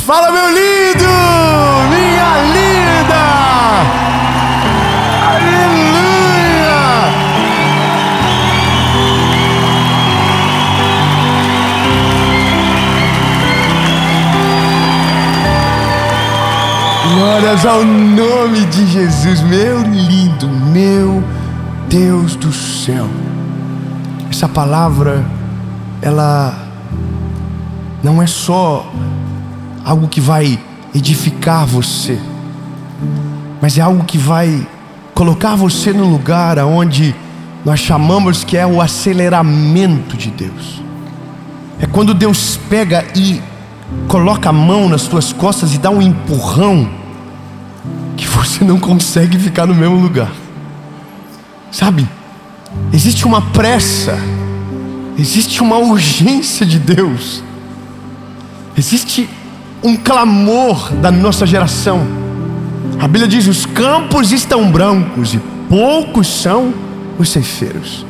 Fala, meu lindo! Minha linda! Aleluia! Glórias ao nome de Jesus, meu lindo, meu Deus do céu. Essa palavra, ela não é só algo que vai edificar você, mas é algo que vai colocar você no lugar onde nós chamamos que é o aceleramento de Deus. É quando Deus pega e coloca a mão nas suas costas e dá um empurrão que você não consegue ficar no mesmo lugar. Sabe? Existe uma pressa, existe uma urgência de Deus, existe um clamor da nossa geração. A Bíblia diz: os campos estão brancos e poucos são os ceifeiros.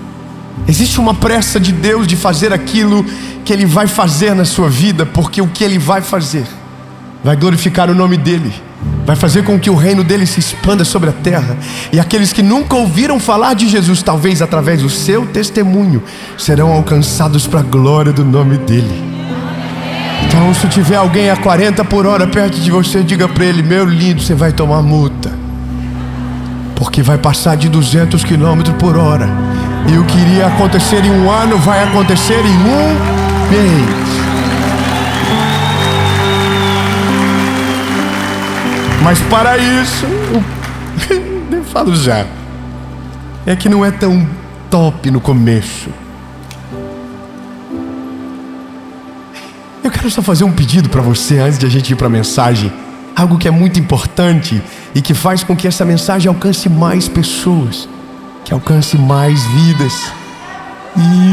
Existe uma pressa de Deus de fazer aquilo que Ele vai fazer na sua vida, porque o que Ele vai fazer vai glorificar o nome dEle, vai fazer com que o reino dEle se expanda sobre a terra. E aqueles que nunca ouviram falar de Jesus, talvez através do seu testemunho, serão alcançados para a glória do nome dEle. Então, se tiver alguém a 40 por hora perto de você, diga para ele: meu lindo, você vai tomar multa, porque vai passar de 200 km por hora. E o que iria acontecer em um ano vai acontecer em um mês. Mas para isso, eu falo já, é que não é tão top no começo. Eu quero só fazer um pedido para você antes de a gente ir para a mensagem. Algo que é muito importante e que faz com que essa mensagem alcance mais pessoas, que alcance mais vidas.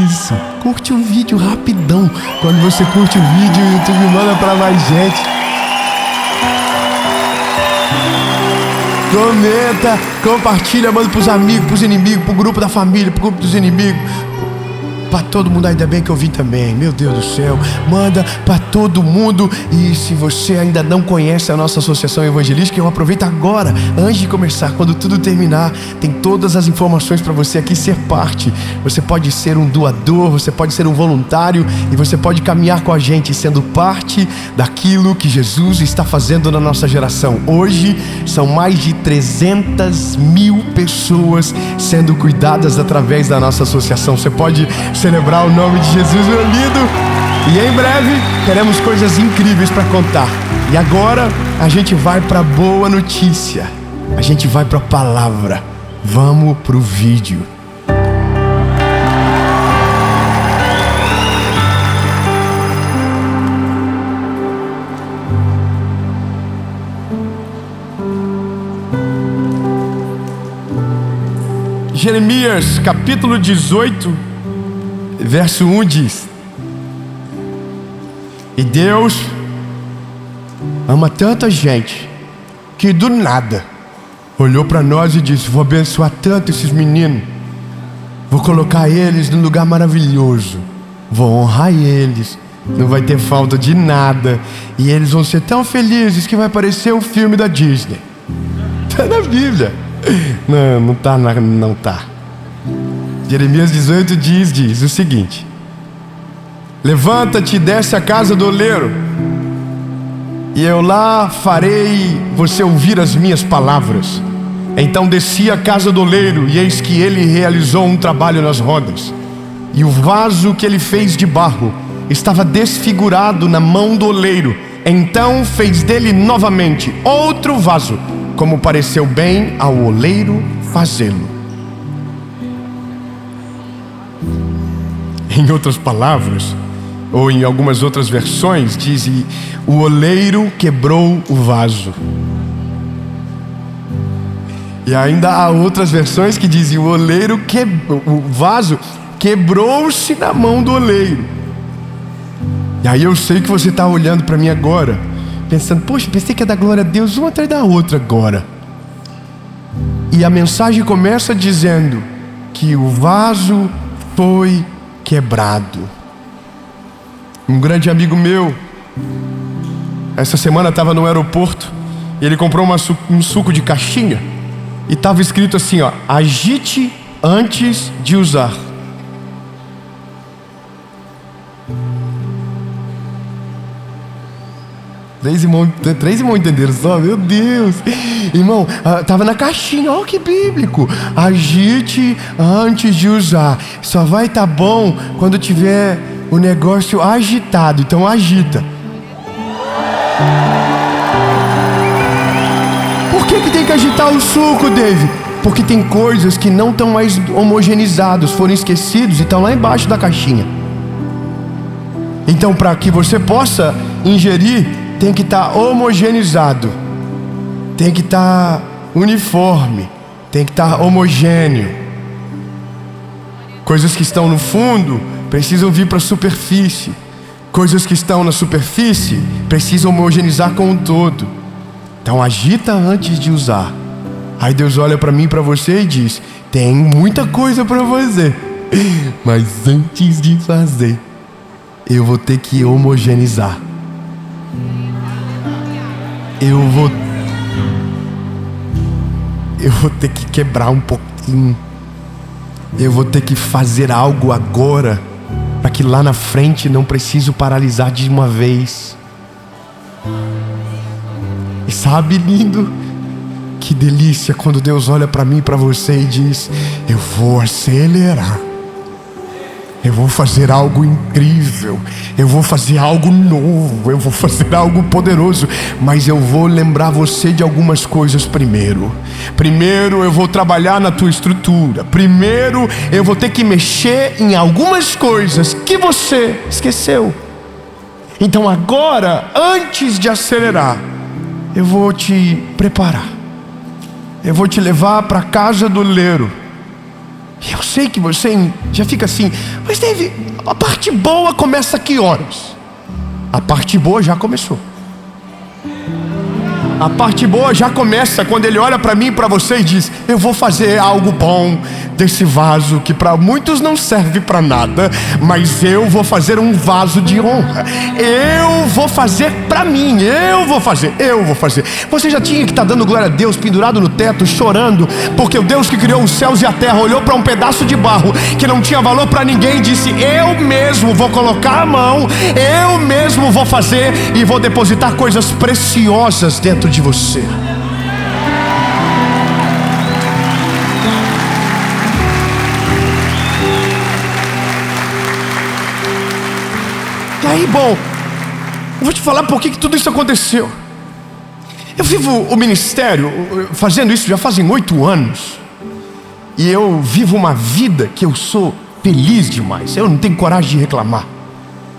Isso, curte o vídeo rapidão. Quando você curte o vídeo, o YouTube manda para mais gente. Comenta, compartilha, manda pros amigos, pros inimigos, pro grupo da família, pro grupo dos inimigos, pra todo mundo. Ainda bem que eu vim também, meu Deus do céu. Manda pra todo mundo. E se você ainda não conhece a nossa associação evangelística, eu aproveito agora, antes de começar, quando tudo terminar, tem todas as informações para você aqui ser parte. Você pode ser um doador, você pode ser um voluntário, e você pode caminhar com a gente sendo parte daquilo que Jesus está fazendo na nossa geração. Hoje são mais de 300 mil pessoas sendo cuidadas através da nossa associação. Você pode celebrar o nome de Jesus, meu lindo. E em breve teremos coisas incríveis para contar. E agora a gente vai para a boa notícia, a gente vai para a palavra. Vamos pro vídeo. Jeremias capítulo 18, verso 1 diz: e Deus ama tanta gente que do nada olhou para nós e disse: vou abençoar tanto esses meninos, vou colocar eles num lugar maravilhoso, vou honrar eles, não vai ter falta de nada, e eles vão ser tão felizes que vai parecer um filme da Disney. Está na Bíblia. Não tá. Jeremias 18 diz o seguinte: levanta-te e desce à casa do oleiro, e eu lá farei você ouvir as minhas palavras. Então desci à casa do oleiro, e eis que ele realizou um trabalho nas rodas, e o vaso que ele fez de barro estava desfigurado na mão do oleiro. Então fez dele novamente outro vaso, como pareceu bem ao oleiro fazê-lo. Em outras palavras, ou em algumas outras versões, diz: o oleiro quebrou o vaso. E ainda há outras versões que dizem: o vaso quebrou-se na mão do oleiro. E aí eu sei que você está olhando para mim agora, pensando: poxa, pensei que ia dar glória a Deus uma atrás da outra agora. E a mensagem começa dizendo que o vaso foi quebrado. Um grande amigo meu, Essa semana estava no aeroporto e ele comprou um suco de caixinha e estava escrito assim, ó: agite antes de usar. Três irmãos entenderam só? Meu Deus! Irmão, estava na caixinha, olha que bíblico. Agite antes de usar. Só vai estar bom quando tiver o negócio agitado. Então agita. Por que tem que agitar o suco, Dave? Porque tem coisas que não estão mais homogeneizadas, foram esquecidos e estão lá embaixo da caixinha. Então, para que você possa ingerir, tem que estar homogeneizado, tem que estar uniforme, tem que estar homogêneo. Coisas que estão no fundo precisam vir para a superfície. Coisas que estão na superfície precisam homogeneizar com o todo. Então agita antes de usar. Aí Deus olha para mim e para você e diz: tem muita coisa para fazer, mas antes de fazer, eu vou ter que homogeneizar. Eu vou ter que quebrar um pouquinho. Eu vou ter que fazer algo agora, para que lá na frente não preciso paralisar de uma vez. E sabe, lindo, que delícia quando Deus olha para mim e para você e diz: eu vou acelerar. Eu vou fazer algo incrível, eu vou fazer algo novo, eu vou fazer algo poderoso, mas eu vou lembrar você de algumas coisas primeiro. Primeiro eu vou trabalhar na tua estrutura. Primeiro eu vou ter que mexer em algumas coisas que você esqueceu. Então agora, antes de acelerar, eu vou te preparar. Eu vou te levar para a casa do oleiro. Eu sei que você já fica assim: mas Dave, a parte boa começa a que horas? A parte boa já começou. A parte boa já começa quando ele olha para mim e para você e diz: eu vou fazer algo bom desse vaso que para muitos não serve para nada, mas eu vou fazer um vaso de honra. Eu vou fazer para mim, eu vou fazer. Você já tinha que estar dando glória a Deus, pendurado no teto, chorando, porque o Deus que criou os céus e a terra olhou para um pedaço de barro que não tinha valor para ninguém e disse: eu mesmo vou colocar a mão, eu mesmo vou fazer e vou depositar coisas preciosas dentro de você. E aí, bom, eu vou te falar por que tudo isso aconteceu. Eu vivo o ministério fazendo isso já fazem 8 anos. E eu vivo uma vida que eu sou feliz demais. Eu não tenho coragem de reclamar.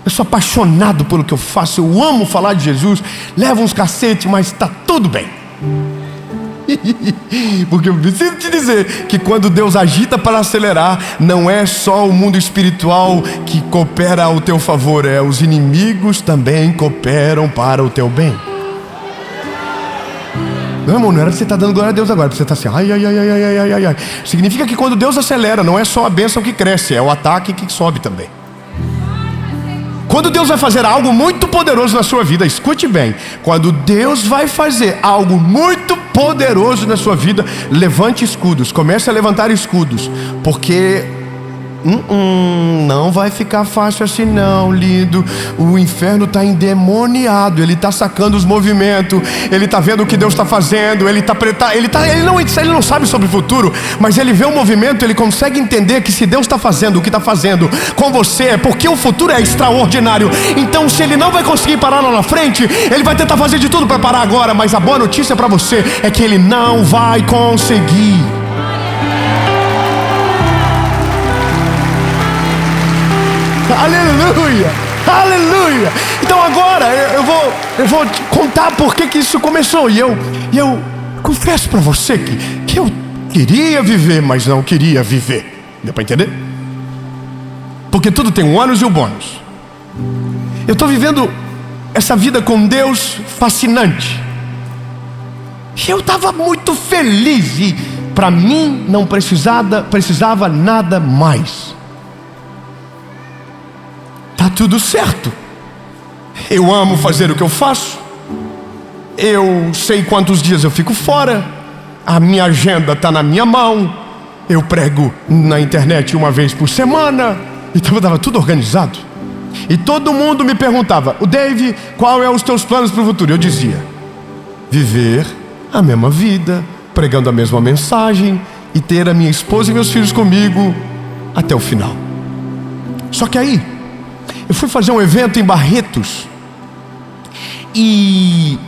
Eu sou apaixonado pelo que eu faço. Eu amo falar de Jesus. Levo uns cacetes, mas está tudo bem. Porque eu preciso te dizer que quando Deus agita para acelerar, não é só o mundo espiritual que coopera ao teu favor, é os inimigos também cooperam para o teu bem. Não, irmão, não era que você está dando glória a Deus agora, você está assim, ai. Significa que quando Deus acelera, não é só a bênção que cresce, é o ataque que sobe também. Quando Deus vai fazer algo muito poderoso na sua vida, escute bem, quando Deus vai fazer algo muito poderoso na sua vida, levante escudos, comece a levantar escudos, porque não vai ficar fácil assim não, lindo. O inferno está endemoniado, ele está sacando os movimentos, ele está vendo o que Deus está fazendo, ele não sabe sobre o futuro, mas ele vê o movimento, ele consegue entender que se Deus está fazendo o que está fazendo com você, é porque o futuro é extraordinário. Então se ele não vai conseguir parar lá na frente, ele vai tentar fazer de tudo para parar agora, mas a boa notícia para você é que ele não vai conseguir. Aleluia, aleluia. Então agora eu vou te contar por que isso começou. E eu confesso para você que eu queria viver, mas não queria viver. Deu para entender? Porque tudo tem um ônus e um bônus. Eu estou vivendo essa vida com Deus fascinante. E eu estava muito feliz e para mim não precisava nada mais. Tá tudo certo. Eu amo fazer o que eu faço. eu sei quantos dias eu fico fora, a minha agenda está na minha mão, eu prego na internet uma vez por semana, então eu estava tudo organizado. E todo mundo me perguntava: o Dave, qual é os teus planos para o futuro? Eu dizia: viver a mesma vida, pregando a mesma mensagem e ter a minha esposa e meus filhos comigo até o final. Só que aí eu fui fazer um evento em Barretos e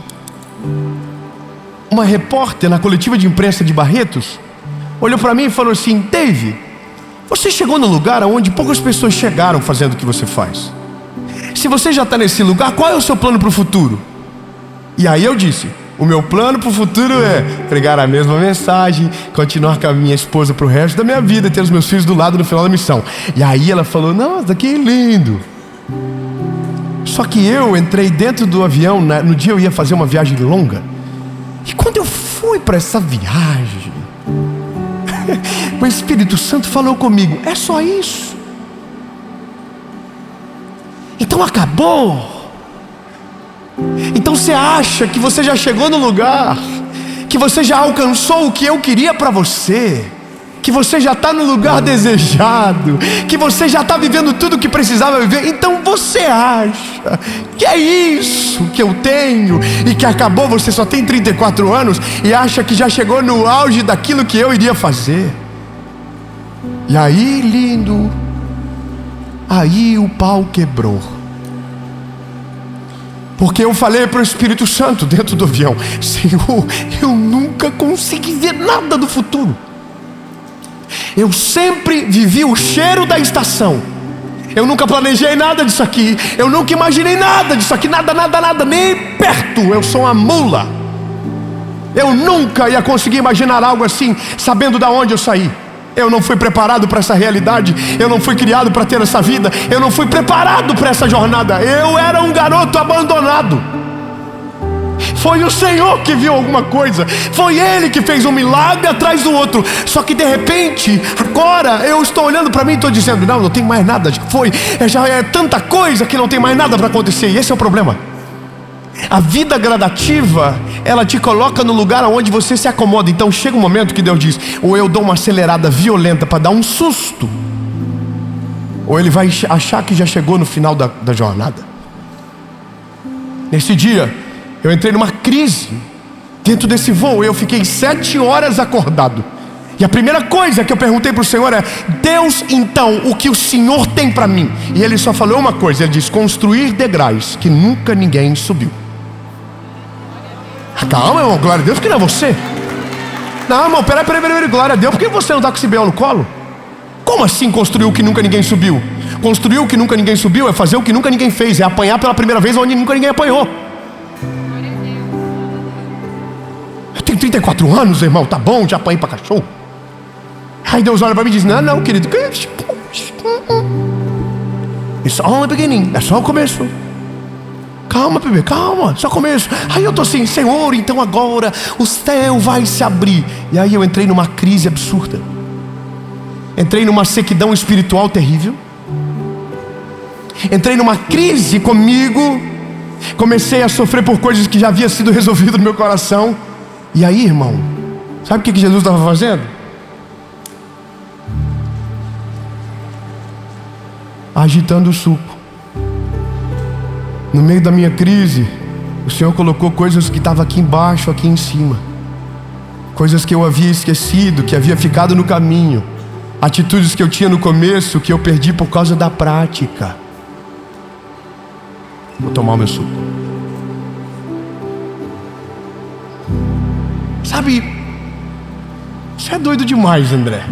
uma repórter na coletiva de imprensa de Barretos olhou para mim e falou assim: Dave, você chegou no lugar onde poucas pessoas chegaram fazendo o que você faz. Se você já está nesse lugar, qual é o seu plano para o futuro? E aí eu disse: o meu plano para o futuro é pregar a mesma mensagem, continuar com a minha esposa para o resto da minha vida, ter os meus filhos do lado no final da missão. E aí ela falou: nossa, que lindo. Só que eu entrei dentro do avião, no dia eu ia fazer uma viagem longa. E quando eu fui para essa viagem, o Espírito Santo falou comigo: é só isso? Então acabou. Então você acha que você já chegou no lugar, que você já alcançou o que eu queria para você, que você já está no lugar desejado, que você já está vivendo tudo o que precisava viver? Então você acha que é isso que eu tenho e que acabou? Você só tem 34 anos e acha que já chegou no auge daquilo que eu iria fazer. E aí, lindo, aí o pau quebrou. Porque eu falei para o Espírito Santo dentro do avião: Senhor, eu nunca consegui ver nada do futuro. Eu sempre vivi o cheiro da estação. Eu nunca planejei nada disso aqui. Eu nunca imaginei nada disso aqui. Nada, nem perto. Eu sou uma mula. Eu nunca ia conseguir imaginar algo assim, sabendo de onde eu saí. Eu não fui preparado para essa realidade. Eu não fui criado para ter essa vida. Eu não fui preparado para essa jornada. Eu era um garoto abandonado. Foi o Senhor que viu alguma coisa. Foi Ele que fez um milagre atrás do outro. Só que de repente, agora eu estou olhando para mim e estou dizendo: não tem mais nada. Já é tanta coisa que não tem mais nada para acontecer. E esse é o problema. A vida gradativa, ela te coloca no lugar onde você se acomoda. Então chega um momento que Deus diz: ou eu dou uma acelerada violenta para dar um susto, ou Ele vai achar que já chegou no final da jornada. Nesse dia eu entrei numa crise dentro desse voo. Eu fiquei 7 horas acordado. E a primeira coisa que eu perguntei para o Senhor é: Deus, então, o que o Senhor tem para mim? E Ele só falou uma coisa. Ele disse: construir degraus que nunca ninguém subiu. Calma, irmão, glória a Deus, porque não é você. Não, irmão, peraí, glória a Deus, por que você não está com esse B.O. no colo? Como assim construir o que nunca ninguém subiu? Construir o que nunca ninguém subiu é fazer o que nunca ninguém fez. É apanhar pela primeira vez onde nunca ninguém apanhou. Eu tenho 34 anos, irmão, tá bom, já apanhei para cachorro. Aí Deus olha para mim e diz: não, querido, it's only beginning, é só o começo. Calma, bebê, calma, só começo. Aí eu tô assim: Senhor, então agora o céu vai se abrir. E aí eu entrei numa crise absurda. Entrei numa sequidão espiritual terrível. Entrei numa crise comigo. Comecei a sofrer por coisas que já havia sido resolvidas no meu coração. E aí, irmão, sabe o que Jesus estava fazendo? Agitando o suco. No meio da minha crise, o Senhor colocou coisas que estavam aqui embaixo, aqui em cima. Coisas que eu havia esquecido, que havia ficado no caminho. Atitudes que eu tinha no começo, que eu perdi por causa da prática. Vou tomar o meu suco. Sabe, isso é doido demais, André.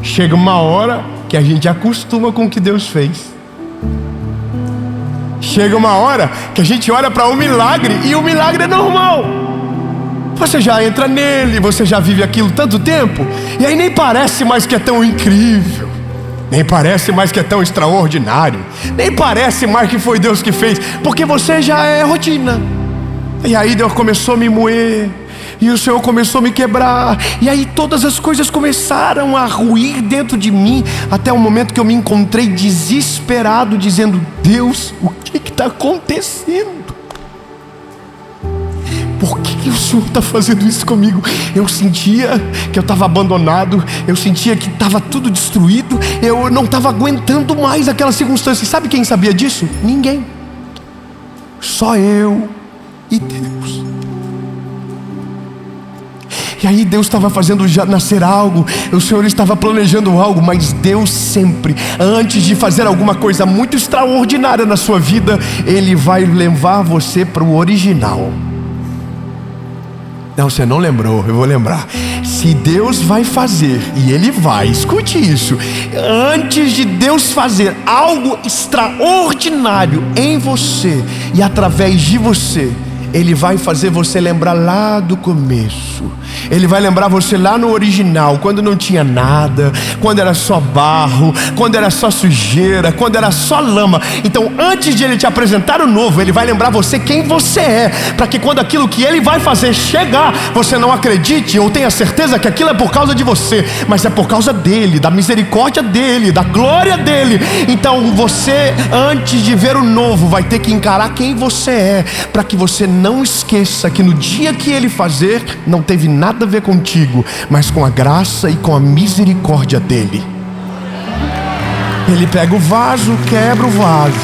Chega uma hora que a gente acostuma com o que Deus fez. Chega uma hora que a gente olha para o milagre e o milagre é normal. Você já entra nele, você já vive aquilo tanto tempo, e aí nem parece mais que é tão incrível, nem parece mais que é tão extraordinário, nem parece mais que foi Deus que fez, porque você já é rotina. E aí Deus começou a me moer, e o Senhor começou a me quebrar, e aí todas as coisas começaram a ruir dentro de mim, até o momento que eu me encontrei desesperado, dizendo: Deus, o que está acontecendo? por que o Senhor está fazendo isso comigo? Eu sentia que eu estava abandonado, eu sentia que estava tudo destruído, eu não estava aguentando mais aquela circunstância. E sabe quem sabia disso? Ninguém. Só eu e Deus. E aí Deus estava fazendo já nascer algo, o Senhor estava planejando algo, mas Deus sempre, antes de fazer alguma coisa muito extraordinária na sua vida, Ele vai levar você para o original. Não, você não lembrou, eu vou lembrar. Se Deus vai fazer, e Ele vai, escute isso, antes de Deus fazer algo extraordinário em você e através de você, Ele vai fazer você lembrar lá do começo. Ele vai lembrar você lá no original, quando não tinha nada, quando era só barro, quando era só sujeira, quando era só lama. Então antes de Ele te apresentar o novo, Ele vai lembrar você quem você é, para que quando aquilo que Ele vai fazer chegar, você não acredite ou tenha certeza que aquilo é por causa de você, mas é por causa dEle, da misericórdia dEle, da glória dEle. Então você, antes de ver o novo, vai ter que encarar quem você é, para que você não esqueça que no dia que Ele fazer, não teve nada a ver contigo, mas com a graça e com a misericórdia dEle. Ele pega o vaso, quebra o vaso.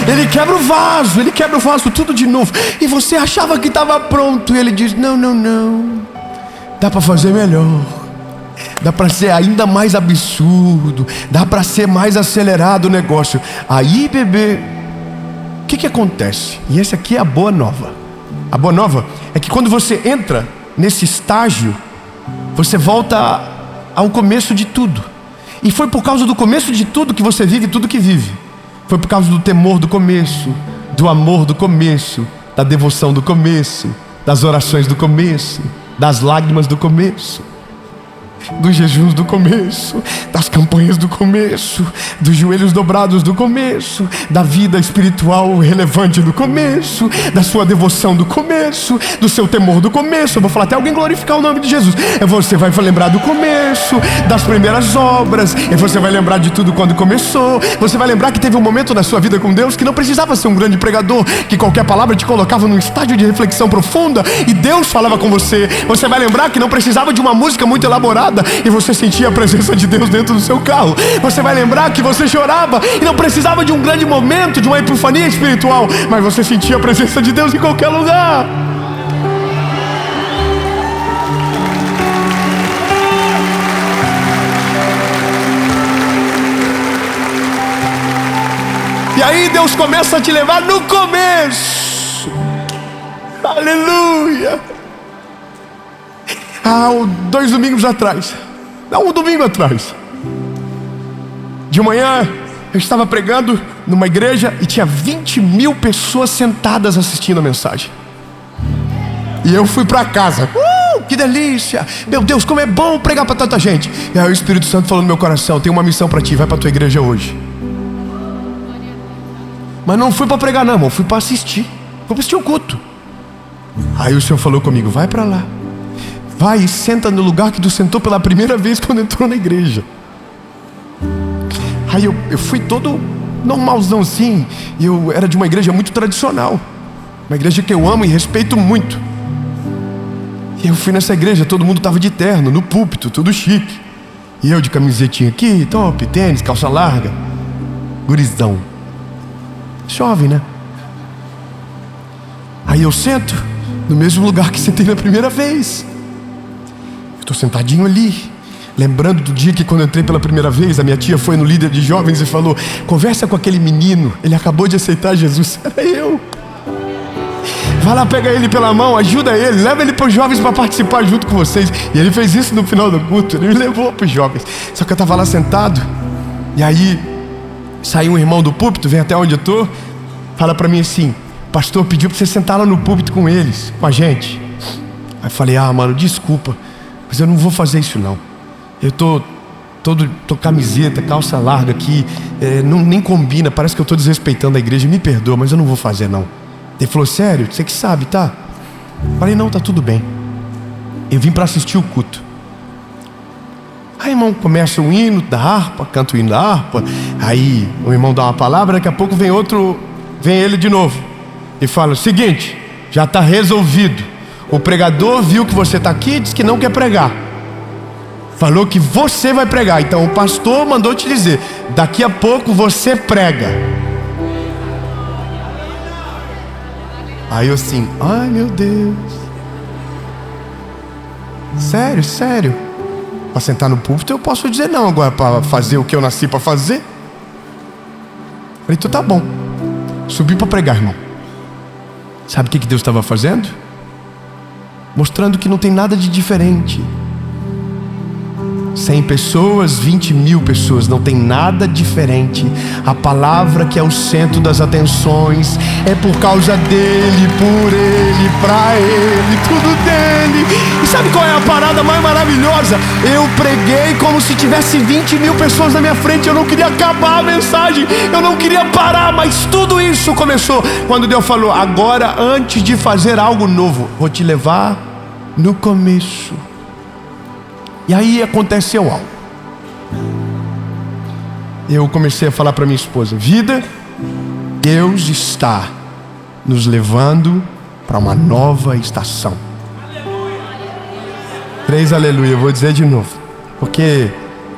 Ele quebra o vaso tudo de novo. E você achava que estava pronto, e Ele diz: não, dá para fazer melhor. Dá para ser ainda mais absurdo, dá para ser mais acelerado o negócio. Aí, bebê, o que acontece? E essa aqui é a boa nova. A boa nova é que quando você entra nesse estágio, você volta ao começo de tudo. E foi por causa do começo de tudo que você vive tudo que vive. Foi por causa do temor do começo, do amor do começo, da devoção do começo, das orações do começo, das lágrimas do começo, dos jejuns do começo, das campanhas do começo, dos joelhos dobrados do começo, da vida espiritual relevante do começo, da sua devoção do começo, do seu temor do começo. Eu vou falar até alguém glorificar o nome de Jesus. Você vai lembrar do começo, das primeiras obras, e você vai lembrar de tudo quando começou. Você vai lembrar que teve um momento na sua vida com Deus que não precisava ser um grande pregador, que qualquer palavra te colocava num estágio de reflexão profunda e Deus falava com você. Você vai lembrar que não precisava de uma música muito elaborada e você sentia a presença de Deus dentro do seu carro. Você vai lembrar que você chorava e não precisava de um grande momento, de uma epifania espiritual, mas você sentia a presença de Deus em qualquer lugar. E aí Deus começa a te levar no começo. Aleluia. Um domingo atrás, de manhã, eu estava pregando numa igreja e tinha 20 mil pessoas sentadas assistindo a mensagem. E eu fui para casa. Que delícia! Meu Deus, como é bom pregar para tanta gente. E aí o Espírito Santo falou no meu coração: tem uma missão para ti, vai para tua igreja hoje. Mas não fui para pregar não, irmão, fui para assistir. Fui para assistir o culto. Aí o Senhor falou comigo: vai para lá. Vai e senta no lugar que tu sentou pela primeira vez quando entrou na igreja. Aí eu fui todo normalzão assim. E eu era de uma igreja muito tradicional, uma igreja que eu amo e respeito muito. E eu fui nessa igreja, todo mundo estava de terno, no púlpito, tudo chique. E eu de camisetinha aqui, top, tênis, calça larga, gurizão, jovem, né? Aí eu sento no mesmo lugar que sentei na primeira vez. Estou sentadinho ali, lembrando do dia que quando eu entrei pela primeira vez, a minha tia foi no líder de jovens e falou: conversa com aquele menino, ele acabou de aceitar Jesus. Era eu. Vai lá, pega ele pela mão, ajuda ele, leva ele para os jovens para participar junto com vocês. E ele fez isso no final do culto, ele me levou para os jovens. Só que eu estava lá sentado, e aí saiu um irmão do púlpito, vem até onde eu estou, fala para mim assim: pastor pediu para você sentar lá no púlpito com eles, com a gente. Aí eu falei: mano, desculpa, mas eu não vou fazer isso não. Eu tô camiseta, calça larga aqui, nem combina, parece que eu tô desrespeitando a igreja, me perdoa, mas eu não vou fazer não. Ele falou: sério? Você que sabe, tá? Eu falei: não, tá tudo bem. Eu vim para assistir o culto. Aí, irmão, começa o hino da harpa, canta o hino da harpa. Aí o irmão dá uma palavra, daqui a pouco vem ele de novo e fala: seguinte, já está resolvido. O pregador viu que você está aqui e disse que não quer pregar. Falou que você vai pregar. Então o pastor mandou te dizer: daqui a pouco você prega. Aí eu assim, ai meu Deus. Sério. Para sentar no púlpito eu posso dizer não. Agora para fazer o que eu nasci para fazer. Falei, então tá bom. Subi para pregar, irmão. Sabe o que Deus estava fazendo? Mostrando que não tem nada de diferente. 100 pessoas, 20 mil pessoas, não tem nada diferente. A palavra que é o centro das atenções é por causa dele, por ele, pra ele, tudo dele. E sabe qual é a parada mais maravilhosa? Eu preguei como se tivesse 20 mil pessoas na minha frente. Eu não queria acabar a mensagem, eu não queria parar, mas tudo isso começou quando Deus falou: agora, antes de fazer algo novo, vou te levar no começo. E aí aconteceu algo. Eu comecei a falar para minha esposa: vida, Deus está nos levando para uma nova estação. 3 aleluia, eu vou dizer de novo, porque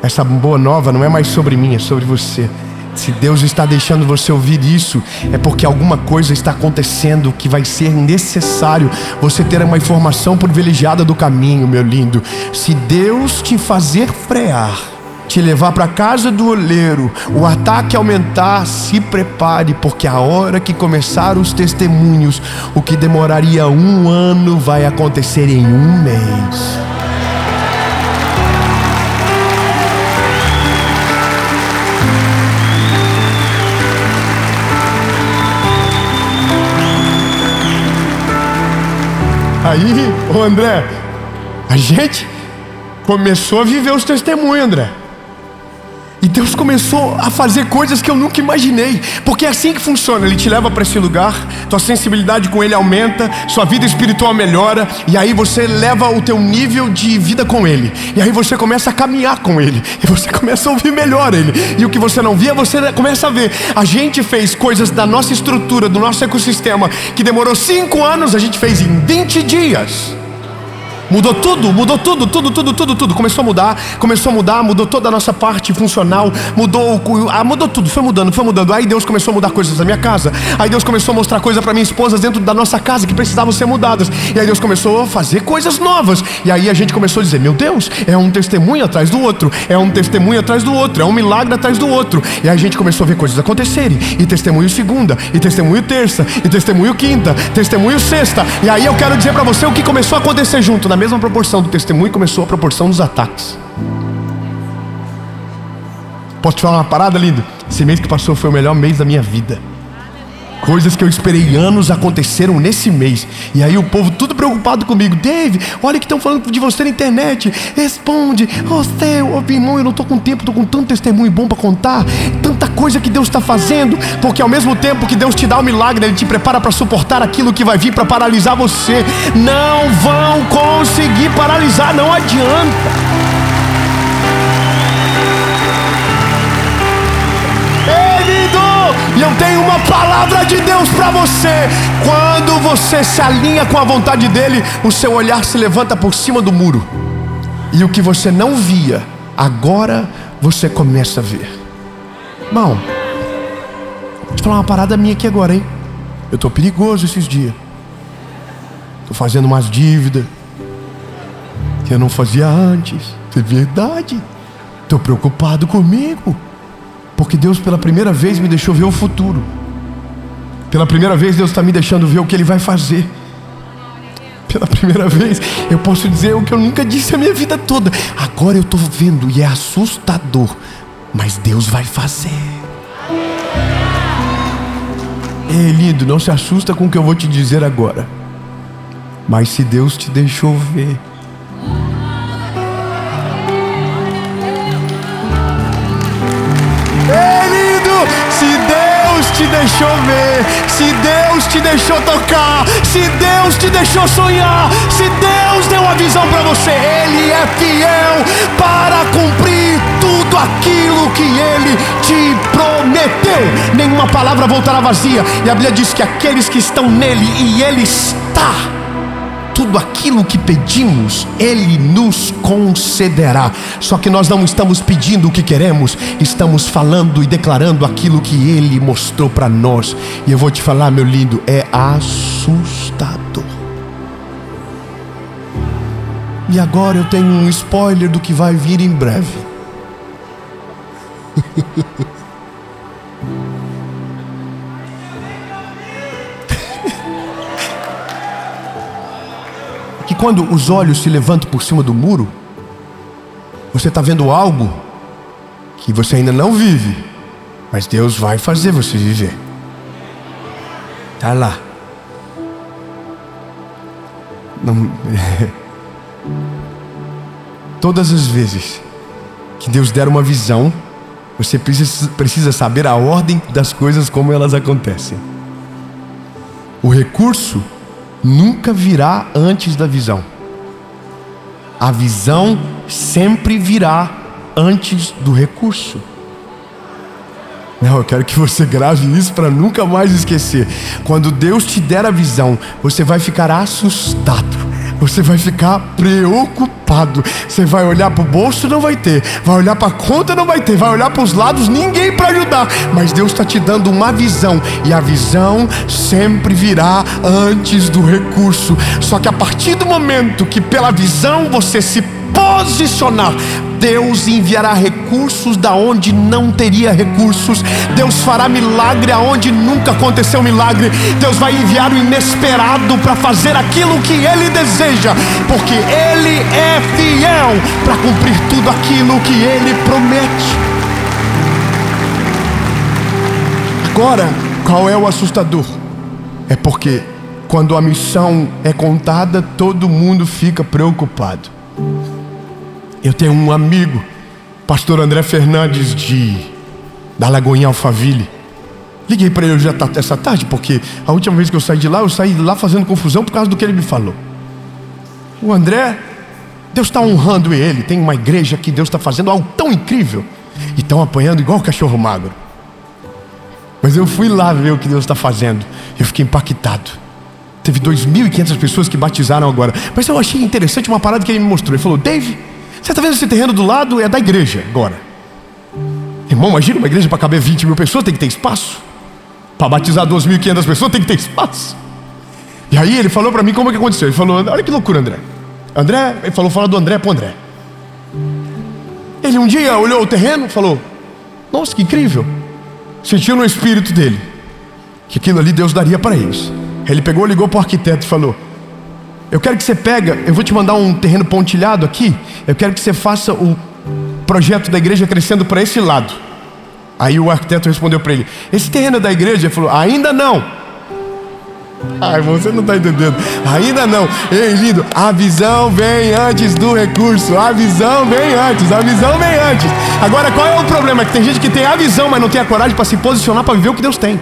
essa boa nova não é mais sobre mim, é sobre você. Se Deus está deixando você ouvir isso, é porque alguma coisa está acontecendo que vai ser necessário você ter uma informação privilegiada do caminho, meu lindo. Se Deus te fazer frear, te levar para a casa do oleiro, o ataque aumentar, se prepare, porque a hora que começar os testemunhos, o que demoraria 1 ano vai acontecer em 1 mês. Aí, ô André, a gente começou a viver os testemunhos, André. E Deus começou a fazer coisas que eu nunca imaginei. Porque é assim que funciona. Ele te leva para esse lugar, tua sensibilidade com Ele aumenta, sua vida espiritual melhora, e aí você leva o teu nível de vida com Ele. E aí você começa a caminhar com Ele, e você começa a ouvir melhor Ele. E o que você não via, você começa a ver. A gente fez coisas da nossa estrutura, do nosso ecossistema, que demorou 5 anos, a gente fez em 20 dias. Mudou tudo. Começou a mudar, mudou toda a nossa parte funcional, mudou tudo, foi mudando. Aí Deus começou a mudar coisas na minha casa. Aí Deus começou a mostrar coisas para minha esposa dentro da nossa casa que precisavam ser mudadas. E aí Deus começou a fazer coisas novas. E aí a gente começou a dizer: meu Deus, é um testemunho atrás do outro, é um testemunho atrás do outro, é um milagre atrás do outro. E aí a gente começou a ver coisas acontecerem. E testemunho segunda, e testemunho terça, e testemunho quinta, testemunho sexta. E aí eu quero dizer para você o que começou a acontecer junto. Na mesma proporção do testemunho começou a proporção dos ataques. Posso te falar uma parada, lindo? Esse mês que passou foi o melhor mês da minha vida. Coisas que eu esperei anos aconteceram nesse mês. E aí o povo tudo preocupado comigo: Dave, olha que estão falando de você na internet, responde. Irmão, eu não estou com tempo, estou com tanto testemunho bom para contar, tanta coisa que Deus está fazendo. Porque ao mesmo tempo que Deus te dá o milagre, Ele te prepara para suportar aquilo que vai vir para paralisar você. Não vão conseguir paralisar, não adianta. E eu tenho uma palavra de Deus para você. Quando você se alinha com a vontade dEle, o seu olhar se levanta por cima do muro. E o que você não via, agora você começa a ver. Irmão, vou te falar uma parada minha aqui agora, hein? Eu tô perigoso esses dias. Tô fazendo umas dívidas que eu não fazia antes. É verdade. Tô preocupado comigo. Porque Deus pela primeira vez me deixou ver o futuro. Pela primeira vez Deus está me deixando ver o que Ele vai fazer. Pela primeira vez eu posso dizer o que eu nunca disse a minha vida toda. Agora eu estou vendo e é assustador. Mas Deus vai fazer. Ei, lindo, não se assusta com o que eu vou te dizer agora. Mas se Deus te deixou ver, se Deus te deixou ver, se Deus te deixou tocar, se Deus te deixou sonhar, se Deus deu uma visão para você, Ele é fiel para cumprir tudo aquilo que Ele te prometeu. Nenhuma palavra voltará vazia. E a Bíblia diz que aqueles que estão nele e Ele está, tudo aquilo que pedimos, Ele nos concederá. Só que nós não estamos pedindo o que queremos, estamos falando e declarando aquilo que Ele mostrou para nós. E eu vou te falar, meu lindo, é assustador. E agora eu tenho um spoiler do que vai vir em breve. Que quando os olhos se levantam por cima do muro, você está vendo algo que você ainda não vive, mas Deus vai fazer você viver. Está lá. Não... Todas as vezes que Deus der uma visão, você precisa saber a ordem das coisas, como elas acontecem. O recurso nunca virá antes da visão. A visão sempre virá antes do recurso. Não, eu quero que você grave isso para nunca mais esquecer. Quando Deus te der a visão, você vai ficar assustado. Você vai ficar preocupado. Você vai olhar para o bolso, não vai ter. Vai olhar para a conta, não vai ter. Vai olhar para os lados, ninguém para ajudar. Mas Deus está te dando uma visão. E a visão sempre virá antes do recurso. Só que a partir do momento que pela visão você se posicionar, Deus enviará recursos da onde não teria recursos. Deus fará milagre aonde nunca aconteceu milagre. Deus vai enviar o inesperado para fazer aquilo que Ele deseja, porque Ele é fiel para cumprir tudo aquilo que Ele promete. Agora, qual é o assustador? É porque quando a missão é contada, todo mundo fica preocupado. Eu tenho um amigo, pastor André Fernandes da Lagoinha Alphaville. Liguei para ele hoje essa tarde, porque a última vez que eu saí de lá fazendo confusão por causa do que ele me falou. O André, Deus está honrando ele. Tem uma igreja que Deus está fazendo algo tão incrível, e estão apanhando igual cachorro magro. Mas eu fui lá ver o que Deus está fazendo. Eu fiquei impactado. Teve 2.500 pessoas que batizaram agora. Mas eu achei interessante uma parada que ele me mostrou. Ele falou: Dave, você está vendo esse terreno do lado? É da igreja agora. Irmão, imagina uma igreja para caber 20 mil pessoas, tem que ter espaço. Para batizar 2.500 pessoas, tem que ter espaço. E aí ele falou para mim como é que aconteceu. Ele falou: olha que loucura, André. Ele falou, fala do André para o André. Ele um dia olhou o terreno e falou: nossa, que incrível. Sentiu no espírito dele que aquilo ali Deus daria para eles. Ele pegou, ligou para o arquiteto e falou: eu quero que você eu vou te mandar um terreno pontilhado aqui. Eu quero que você faça o projeto da igreja crescendo para esse lado. Aí o arquiteto respondeu para ele: esse terreno é da igreja? Ele falou: ainda não. Ai, você não está entendendo. Ainda não. Ei, lindo, a visão vem antes do recurso. A visão vem antes. A visão vem antes. Agora, qual é o problema? É que tem gente que tem a visão, mas não tem a coragem para se posicionar para viver o que Deus tem.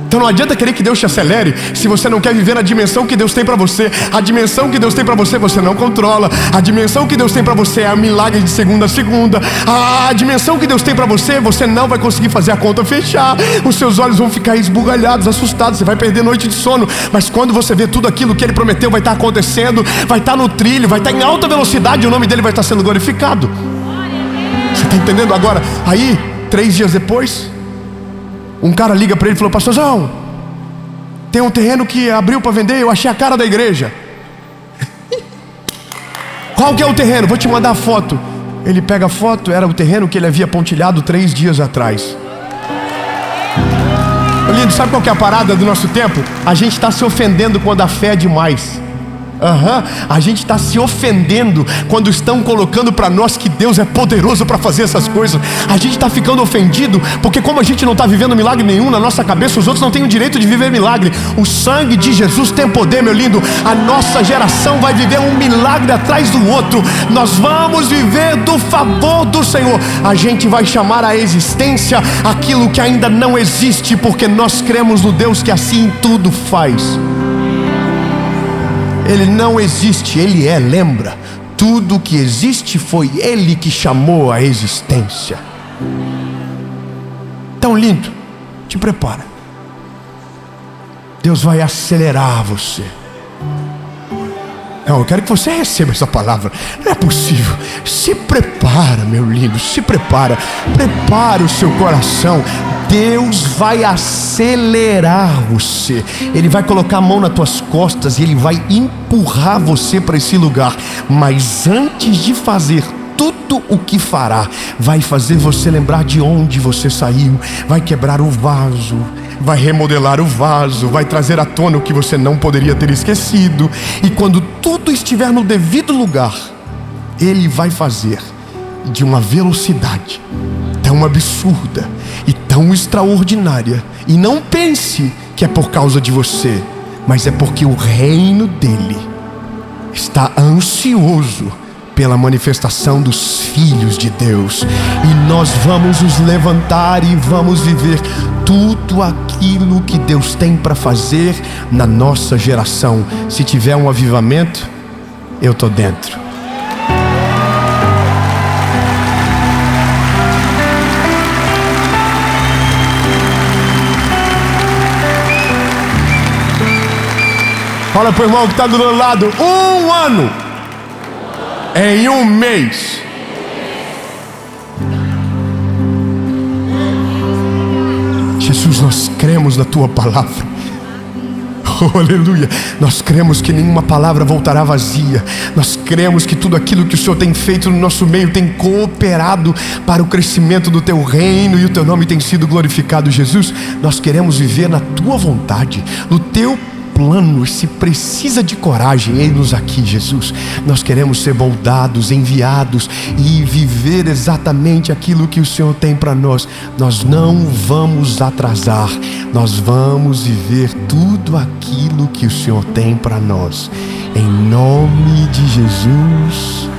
Então não adianta querer que Deus te acelere se você não quer viver na dimensão que Deus tem para você. A dimensão que Deus tem para você, você não controla. A dimensão que Deus tem para você é o milagre de segunda a segunda. A dimensão que Deus tem para você, você não vai conseguir fazer a conta fechar. Os seus olhos vão ficar esbugalhados, assustados. Você vai perder noite de sono. Mas quando você vê tudo aquilo que Ele prometeu vai estar acontecendo, vai estar no trilho, vai estar em alta velocidade, e o nome dele vai estar sendo glorificado. Você está entendendo agora? Aí, 3 dias depois, um cara liga para ele e falou: pastorzão, tem um terreno que abriu para vender, eu achei a cara da igreja. Qual que é o terreno? Vou te mandar a foto. Ele pega a foto, era o terreno que ele havia pontilhado 3 dias atrás. Lindo, sabe qual que é a parada do nosso tempo? A gente está se ofendendo quando a fé é demais. A gente está se ofendendo quando estão colocando para nós que Deus é poderoso para fazer essas coisas. A gente está ficando ofendido porque, como a gente não está vivendo milagre nenhum na nossa cabeça, os outros não têm o direito de viver milagre. O sangue de Jesus tem poder, meu lindo. A nossa geração vai viver um milagre atrás do outro. Nós vamos viver do favor do Senhor. A gente vai chamar à existência aquilo que ainda não existe, porque nós cremos no Deus que assim tudo faz. Ele não existe, Ele é, lembra? Tudo que existe foi Ele que chamou à existência. Tão lindo, te prepara. Deus vai acelerar você. Não, eu quero que você receba essa palavra. Não é possível. Se prepara, meu lindo, se prepara. Prepara o seu coração. Deus vai acelerar você. Ele vai colocar a mão nas tuas costas e Ele vai empurrar você para esse lugar. Mas antes de fazer tudo o que fará, vai fazer você lembrar de onde você saiu. Vai quebrar o vaso, vai remodelar o vaso, vai trazer à tona o que você não poderia ter esquecido. E quando tudo estiver no devido lugar, Ele vai fazer de uma velocidade tão absurda e tão extraordinária. E não pense que é por causa de você, mas é porque o reino dele está ansioso pela manifestação dos filhos de Deus. E nós vamos nos levantar e vamos viver tudo aquilo que Deus tem para fazer na nossa geração. Se tiver um avivamento, eu estou dentro. Fala para o irmão que está do outro lado: 1 ano em 1 mês. Jesus, nós cremos na tua palavra. Oh, aleluia. Nós cremos que nenhuma palavra voltará vazia. Nós cremos que tudo aquilo que o Senhor tem feito no nosso meio tem cooperado para o crescimento do teu reino e o teu nome tem sido glorificado. Jesus, nós queremos viver na tua vontade, no teu plano. Se precisa de coragem, eis-nos aqui, Jesus. Nós queremos ser moldados, enviados e viver exatamente aquilo que o Senhor tem para nós. Nós não vamos atrasar, nós vamos viver tudo aquilo que o Senhor tem para nós. Em nome de Jesus.